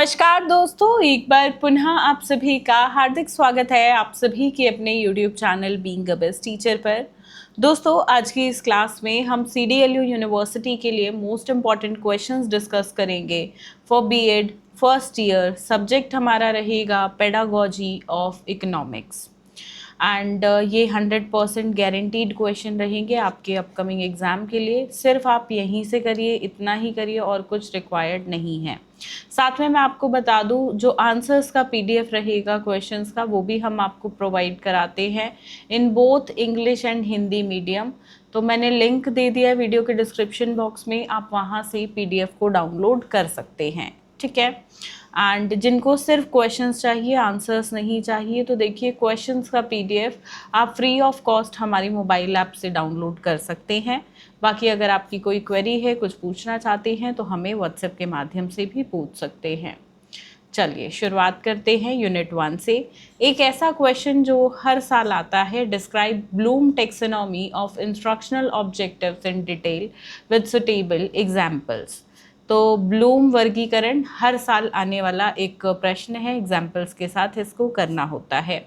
नमस्कार दोस्तों, एक बार पुनः आप सभी का हार्दिक स्वागत है आप सभी के अपने YouTube channel being a best teacher पर। दोस्तों, आज की इस क्लास में हम CDLU यूनिवर्सिटी के लिए मोस्ट इम्पॉर्टेंट क्वेश्चंस डिस्कस करेंगे for BEd first year. Subject हमारा रहेगा पेडागोजी ऑफ इकोनॉमिक्स एंड ये 100% गारंटीड क्वेश्चन रहेंगे आपके अपकमिंग एग्ज़ाम के लिए। सिर्फ आप यहीं से करिए, इतना ही करिए और कुछ रिक्वायर्ड नहीं है। साथ में मैं आपको बता दूं, जो आंसर्स का PDF रहेगा क्वेश्चंस का, वो भी हम आपको प्रोवाइड कराते हैं इन both English and Hindi medium. तो मैंने लिंक दे दिया है वीडियो के डिस्क्रिप्शन बॉक्स में, आप वहाँ से PDF को डाउनलोड कर सकते हैं, ठीक है। एंड जिनको सिर्फ क्वेश्चंस चाहिए, आंसर्स नहीं चाहिए, तो देखिए क्वेश्चंस का PDF आप फ्री ऑफ कॉस्ट हमारी मोबाइल ऐप से डाउनलोड कर सकते हैं। बाकी अगर आपकी कोई क्वेरी है, कुछ पूछना चाहते हैं, तो हमें व्हाट्सएप के माध्यम से भी पूछ सकते हैं। चलिए शुरुआत करते हैं यूनिट 1 से। एक ऐसा क्वेश्चन जो हर साल आता है, describe Bloom taxonomy of instructional objectives in detail with suitable examples. तो ब्लूम वर्गीकरण हर साल आने वाला एक प्रश्न है, एग्जाम्पल्स के साथ इसको करना होता है।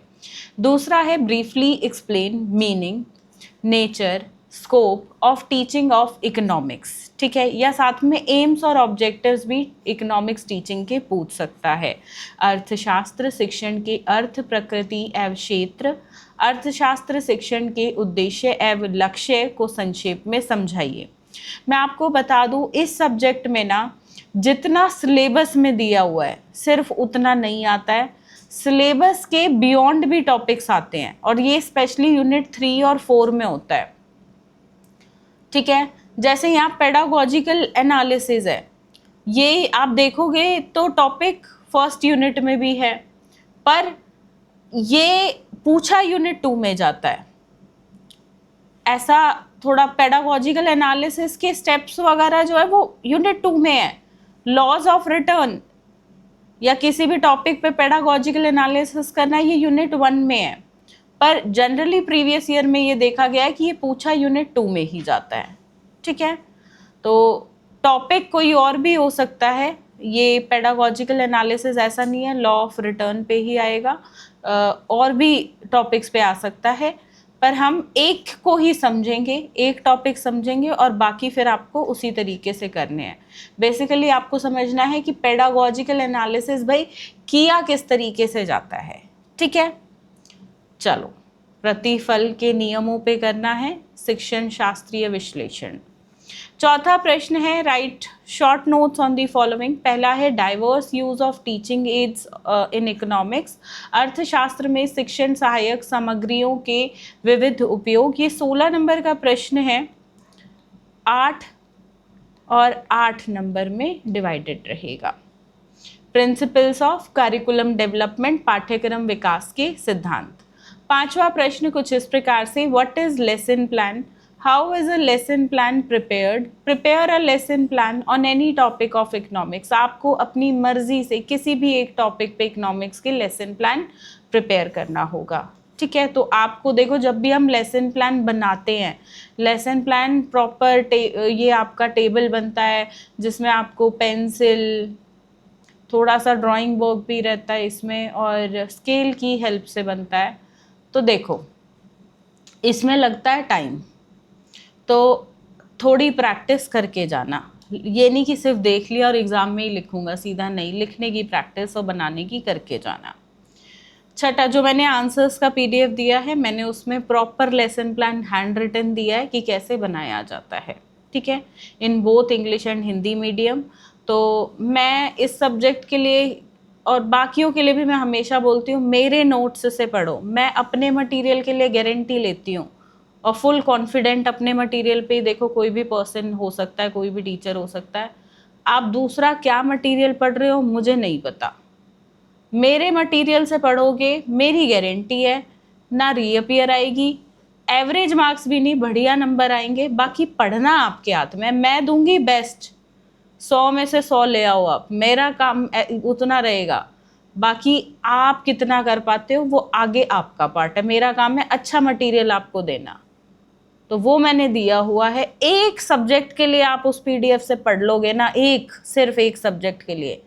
दूसरा है briefly explain meaning, nature, scope of teaching of economics, ठीक है। या साथ में एम्स और ऑब्जेक्टिव्स भी इकोनॉमिक्स टीचिंग के पूछ सकता है। अर्थशास्त्र शिक्षण के अर्थ, प्रकृति एवं क्षेत्र, अर्थशास्त्र शिक्षण के उद्देश्य एवं लक्ष्य को संक्षेप में समझाइए। मैं आपको बता दूं, इस सब्जेक्ट में ना जितना सिलेबस में दिया हुआ है सिर्फ उतना नहीं आता है, सिलेबस के बियॉन्ड भी टॉपिक्स आते हैं और ये स्पेशली यूनिट 3 और 4 में होता है, ठीक है। जैसे यहाँ पेडागोजिकल एनालिसिस है, ये आप देखोगे तो टॉपिक फर्स्ट यूनिट में भी है, पर ये पूछा यूनिट 2 में जाता है। ऐसा थोड़ा पेडागोजिकल एनालिसिस के स्टेप्स वगैरह जो है वो यूनिट 2 में है। लॉज ऑफ रिटर्न या किसी भी टॉपिक पे पेडागोजिकल एनालिसिस करना, ये यूनिट 1 में है, पर जनरली प्रीवियस ईयर में ये देखा गया है कि ये पूछा यूनिट 2 में ही जाता है, ठीक है। तो टॉपिक कोई और भी हो सकता है, ये पेडागोजिकल एनालिसिस ऐसा नहीं है, लॉ ऑफ रिटर्न पे ही आएगा, और भी टॉपिक्स पे आ सकता है, पर हम एक को ही समझेंगे, एक टॉपिक समझेंगे और बाकी फिर आपको उसी तरीके से करने हैं। बेसिकली आपको समझना है कि पेडागोजिकल एनालिसिस भाई किया किस तरीके से जाता है, ठीक है। चलो, प्रतिफल के नियमों पे करना है, शिक्षण शास्त्रीय विश्लेषण। चौथा प्रश्न है, right short notes on the following. पहला है diverse use of teaching ads in economics, अर्थशास्त्र में शिक्षण सहायक सामग्रियों के विविध उपयोग। ये 16 नंबर का प्रश्न है, 8 और 8 नंबर में डिवाइडेड रहेगा। प्रिंसिपल्स ऑफ करिकुलम डेवलपमेंट, पाठ्यक्रम विकास के सिद्धांत। पांचवा प्रश्न कुछ इस प्रकार से, what is lesson plan, how is a lesson plan prepared, prepare a lesson plan on any topic of economics. आपको अपनी मर्जी से किसी भी एक टॉपिक पे इकोनॉमिक्स के लेसन प्लान प्रिपेयर करना होगा, ठीक है। तो आपको देखो, जब भी हम लेसन प्लान बनाते हैं, लेसन प्लान प्रॉपर ये आपका टेबल बनता है जिसमें आपको पेंसिल, थोड़ा सा ड्राइंग वर्क भी रहता है इसमें और स्केल की हेल्प से बनता है। तो देखो, इसमें लगता है टाइम, तो थोड़ी प्रैक्टिस करके जाना। ये नहीं कि सिर्फ देख लिया और एग्ज़ाम में ही लिखूंगा, सीधा नहीं, लिखने की प्रैक्टिस और बनाने की करके जाना। छठा, जो मैंने आंसर्स का PDF दिया है, मैंने उसमें proper lesson plan hand written दिया है कि कैसे बनाया जाता है, ठीक है, in both English and Hindi medium. तो मैं इस सब्जेक्ट के लिए और बाकियों के लिए भी मैं हमेशा बोलती हूँ, मेरे नोट्स से पढ़ो। मैं अपने मटेरियल के लिए गारंटी लेती हूँ और फुल कॉन्फिडेंट अपने मटेरियल पे। देखो, कोई भी पर्सन हो सकता है, कोई भी टीचर हो सकता है, आप दूसरा क्या मटेरियल पढ़ रहे हो मुझे नहीं पता, मेरे मटेरियल से पढ़ोगे, मेरी गारंटी है ना रीअपियर आएगी, एवरेज मार्क्स भी नहीं, बढ़िया नंबर आएंगे। बाकी पढ़ना आपके हाथ में, मैं दूंगी बेस्ट, 100 में से 100 ले आओ आप, मेरा काम उतना रहेगा। बाकी आप कितना कर पाते हो वो आगे आपका पार्ट है, मेरा काम है अच्छा मटेरियल आपको देना। तो वो मैंने दिया हुआ है। एक सब्जेक्ट के लिए आप उस PDF से पढ़ लोगे ना, एक, सिर्फ एक सब्जेक्ट के लिए,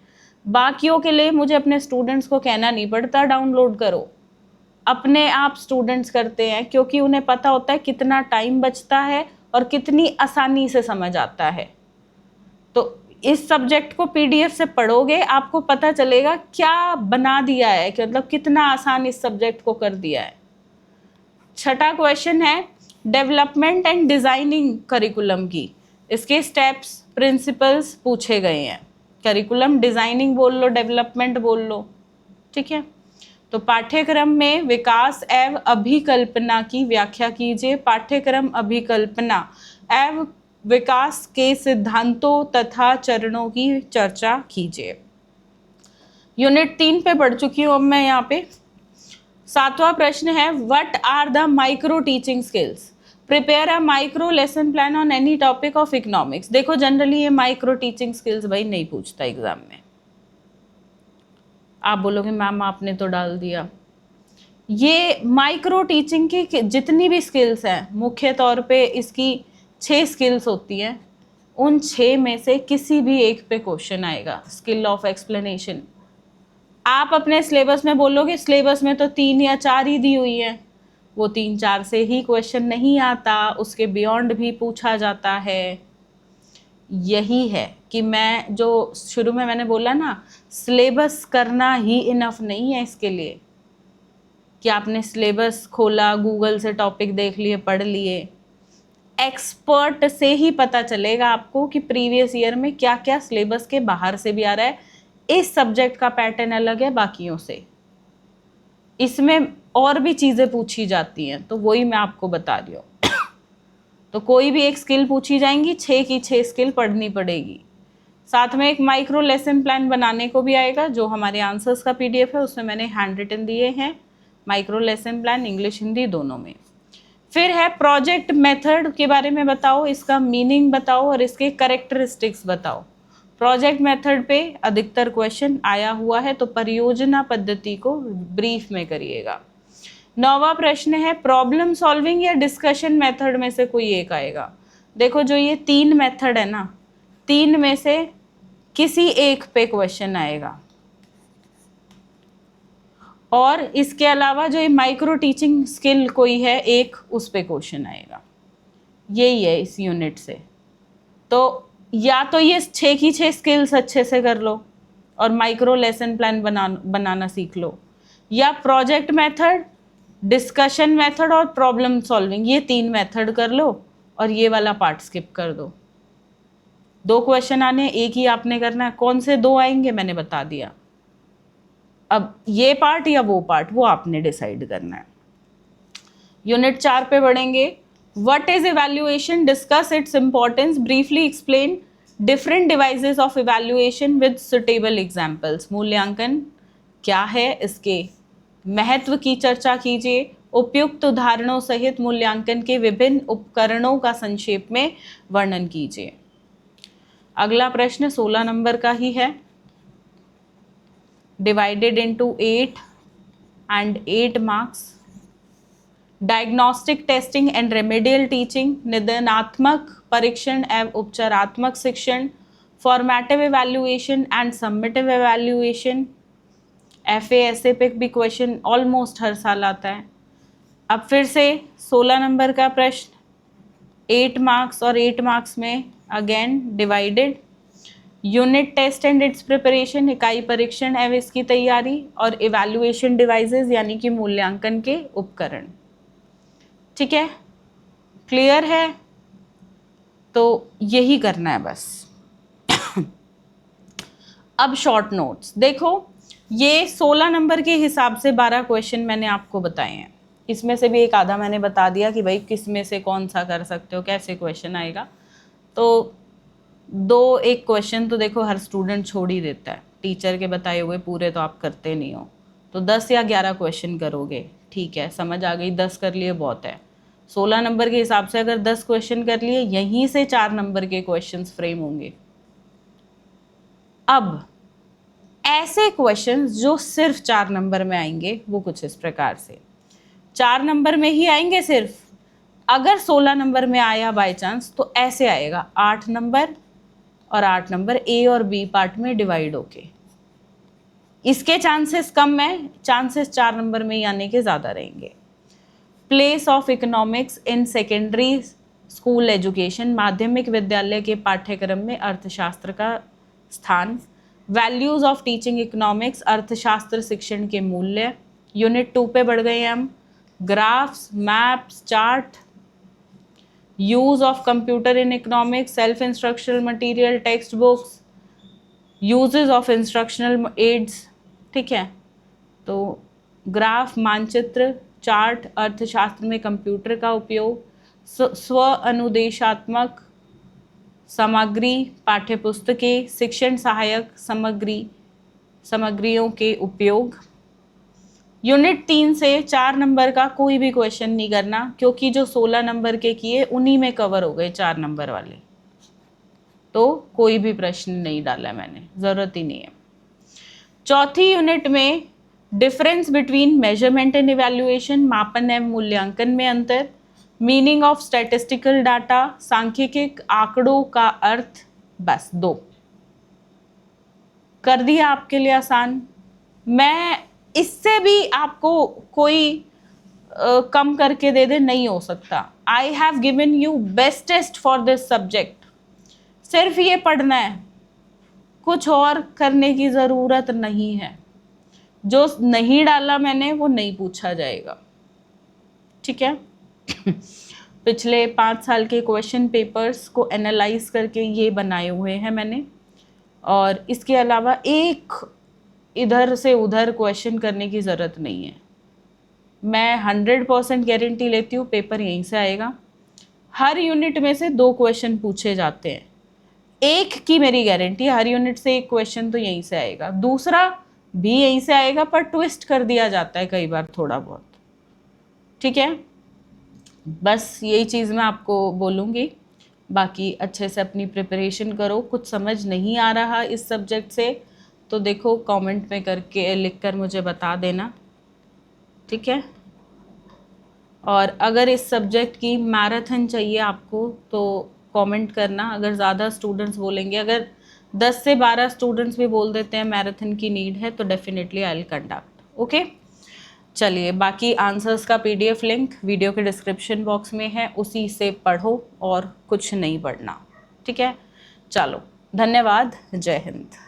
बाकियों के लिए मुझे अपने स्टूडेंट्स को कहना नहीं पड़ता डाउनलोड करो, अपने आप स्टूडेंट्स करते हैं, क्योंकि उन्हें पता होता है कितना टाइम बचता है और कितनी आसानी से समझ आता है। तो इस सब्जेक्ट को पीडीएफ से पढ़ोगे, आपको पता चलेगा क्या बना दिया है, कि मतलब कितना आसान इस सब्जेक्ट को कर दिया है। छठा क्वेश्चन है डेवलपमेंट एंड डिजाइनिंग करिकुलम की, इसके स्टेप्स प्रिंसिपल्स पूछे गए हैं। करिकुलम डिजाइनिंग बोल लो, डेवलपमेंट बोल लो, ठीक है। तो पाठ्यक्रम में विकास एवं अभिकल्पना की व्याख्या कीजिए। पाठ्यक्रम अभिकल्पना एवं विकास के सिद्धांतों तथा चरणों की चर्चा कीजिए। यूनिट 3 पे पढ़ चुकी हूँ अब मैं यहाँ पे। 7वां प्रश्न है what are the micro teaching skills, prepare a micro lesson plan on any topic of economics. देखो जनरली ये माइक्रो टीचिंग स्किल्स भाई नहीं पूछता एग्जाम में। आप बोलोगे मैम आपने तो डाल दिया। ये माइक्रो टीचिंग की जितनी भी स्किल्स हैं, मुख्य तौर पे इसकी 6 स्किल्स होती हैं, उन 6 में से किसी भी एक पे क्वेश्चन आएगा। स्किल ऑफ एक्सप्लेनेशन, आप अपने सिलेबस में बोलोगे सिलेबस में तो 3 या 4 ही दी हुई है, वो 3-4 से ही क्वेश्चन नहीं आता, उसके बियॉन्ड भी पूछा जाता है। यही है कि मैं जो शुरू में मैंने बोला ना, सिलेबस करना ही इनफ नहीं है इसके लिए कि आपने सिलेबस खोला, गूगल से टॉपिक देख लिए, पढ़ लिए। एक्सपर्ट से ही पता चलेगा आपको कि प्रीवियस ईयर में क्या क्या सिलेबस के बाहर से भी आ रहा है। इस सब्जेक्ट का पैटर्न अलग है बाकियों से, इसमें और भी चीज़ें पूछी जाती हैं, तो वही मैं आपको बता रही हूँ। तो कोई भी एक स्किल पूछी जाएंगी, 6 की 6 स्किल पढ़नी पड़ेगी। साथ में एक माइक्रो लेसन प्लान बनाने को भी आएगा, जो हमारे आंसर्स का पीडीएफ है उसमें मैंने हैंड रिटन दिए हैं। Micro lesson plan English Hindi दोनों में। फिर है प्रोजेक्ट मेथड के बारे में बताओ, इसका मीनिंग बताओ और इसके कैरेक्टरिस्टिक्स बताओ। प्रोजेक्ट मेथड पे अधिकतर क्वेश्चन आया हुआ है, तो परियोजना पद्धति को ब्रीफ में करिएगा। 9वां प्रश्न है प्रॉब्लम सॉल्विंग या डिस्कशन मेथड में से कोई एक आएगा। देखो जो ये 3 मेथड है ना, 3 में से किसी एक पे क्वेश्चन आएगा, और इसके अलावा जो ये माइक्रो टीचिंग स्किल कोई है एक, उस पे क्वेश्चन आएगा। यही है इस यूनिट से। तो या तो ये 6 की 6 स्किल्स अच्छे से कर लो और माइक्रो लेसन प्लान बनाना सीख लो, या प्रोजेक्ट मेथड, डिस्कशन मेथड और प्रॉब्लम सॉल्विंग, ये 3 मेथड कर लो और ये वाला पार्ट स्किप कर दो। 2 क्वेश्चन आने, एक ही आपने करना है। कौन से 2 आएंगे मैंने बता दिया। अब ये पार्ट या वो पार्ट, वो आपने डिसाइड करना है। यूनिट 4 पे बढ़ेंगे। What is evaluation, discuss its importance, briefly explain different devices of evaluation with suitable examples. मूल्यांकन क्या है, इसके महत्व की चर्चा कीजिए। उपयुक्त उदाहरणों सहित मूल्यांकन के विभिन्न उपकरणों का संक्षेप में वर्णन कीजिए। अगला प्रश्न 16 नंबर का ही है। divided into 8 and 8 marks. Diagnostic testing and remedial teaching, निदानात्मक परीक्षण एवं उपचारात्मक शिक्षण, formative evaluation and summative evaluation. FA पे भी क्वेश्चन ऑलमोस्ट हर साल आता है। अब फिर से 16 नंबर का प्रश्न, 8 मार्क्स, और 8 मार्क्स में again divided. Unit test and its preparation, इकाई परीक्षण एवं इसकी तैयारी, और इवैल्यूएशन डिवाइसेस यानी कि मूल्यांकन के उपकरण। ठीक है, क्लियर है? तो यही करना है बस। अब शॉर्ट नोट्स देखो, ये 16 नंबर के हिसाब से 12 क्वेश्चन मैंने आपको बताए हैं। इसमें से भी एक आधा मैंने बता दिया कि भाई किस में से कौन सा कर सकते हो, कैसे क्वेश्चन आएगा। तो 2-1 क्वेश्चन तो देखो हर स्टूडेंट छोड़ ही देता है, टीचर के बताए हुए पूरे तो आप करते नहीं हो। तो 10 या 11 क्वेश्चन करोगे, ठीक है, समझ आ गई, 10 कर लिए बहुत है। 16 नंबर के हिसाब से अगर 10 क्वेश्चन कर लिए, यहीं से 4 नंबर के क्वेश्चंस फ्रेम होंगे। अब ऐसे क्वेश्चंस जो सिर्फ 4 नंबर में आएंगे वो कुछ इस प्रकार से, 4 नंबर में ही आएंगे सिर्फ। अगर 16 नंबर में आया बाय चांस तो ऐसे आएगा, 8 नंबर और 8 नंबर ए और बी पार्ट में डिवाइड होके। इसके चांसेस कम है, चांसेस 4 नंबर में ही आने के ज़्यादा रहेंगे। Place of economics in secondary school education, माध्यमिक विद्यालय के पाठ्यक्रम में अर्थशास्त्र का स्थान। वैल्यूज ऑफ टीचिंग इकोनॉमिक्स, अर्थशास्त्र शिक्षण के मूल्य। यूनिट 2 पे बढ़ गए हम। Graphs, maps, chart. Use of computer in economics, self instructional material, text books, uses of instructional aids. ठीक है, तो ग्राफ, मानचित्र, चार्ट, अर्थशास्त्र में कंप्यूटर का उपयोग, स्व अनुदेशात्मक सामग्री, पाठ्यपुस्तकें, शिक्षण सहायक सामग्रियों के उपयोग। यूनिट 3 से 4 नंबर का कोई भी क्वेश्चन नहीं करना, क्योंकि जो 16 नंबर के किए उन्हीं में कवर हो गए 4 नंबर वाले, तो कोई भी प्रश्न नहीं डाला मैंने, ज़रूरत ही नहीं है। चौथी यूनिट में difference between measurement and evaluation, मापन एवं मूल्यांकन में अंतर। मीनिंग ऑफ स्टैटिस्टिकल डाटा, सांख्यिकी आंकड़ों का अर्थ। बस 2 कर दिया आपके लिए आसान। मैं इससे भी आपको कोई कम करके दे दे, नहीं हो सकता। I have given you bestest for this subject. सिर्फ ये पढ़ना है, कुछ और करने की ज़रूरत नहीं है। जो नहीं डाला मैंने वो नहीं पूछा जाएगा, ठीक है। पिछले 5 साल के क्वेश्चन पेपर्स को एनालाइज करके ये बनाए हुए हैं मैंने, और इसके अलावा एक इधर से उधर क्वेश्चन करने की ज़रूरत नहीं है। मैं 100% गारंटी लेती हूँ पेपर यहीं से आएगा। हर यूनिट में से 2 क्वेश्चन पूछे जाते हैं, एक की मेरी गारंटी है, हर यूनिट से एक क्वेश्चन तो यहीं से आएगा, दूसरा भी यहीं से आएगा, पर ट्विस्ट कर दिया जाता है कई बार थोड़ा बहुत, ठीक है। बस यही चीज़ मैं आपको बोलूँगी। बाकी अच्छे से अपनी प्रिपरेशन करो। कुछ समझ नहीं आ रहा इस सब्जेक्ट से तो देखो कमेंट में करके लिख कर मुझे बता देना, ठीक है। और अगर इस सब्जेक्ट की मैराथन चाहिए आपको तो कमेंट करना। अगर ज़्यादा स्टूडेंट्स बोलेंगे, अगर 10 से 12 स्टूडेंट्स भी बोल देते हैं मैराथन की नीड है, तो definitely I will conduct, okay. चलिए, बाकी आंसर्स का PDF लिंक वीडियो के डिस्क्रिप्शन बॉक्स में है, उसी से पढ़ो और कुछ नहीं पढ़ना, ठीक है। चलो, धन्यवाद, जय हिंद।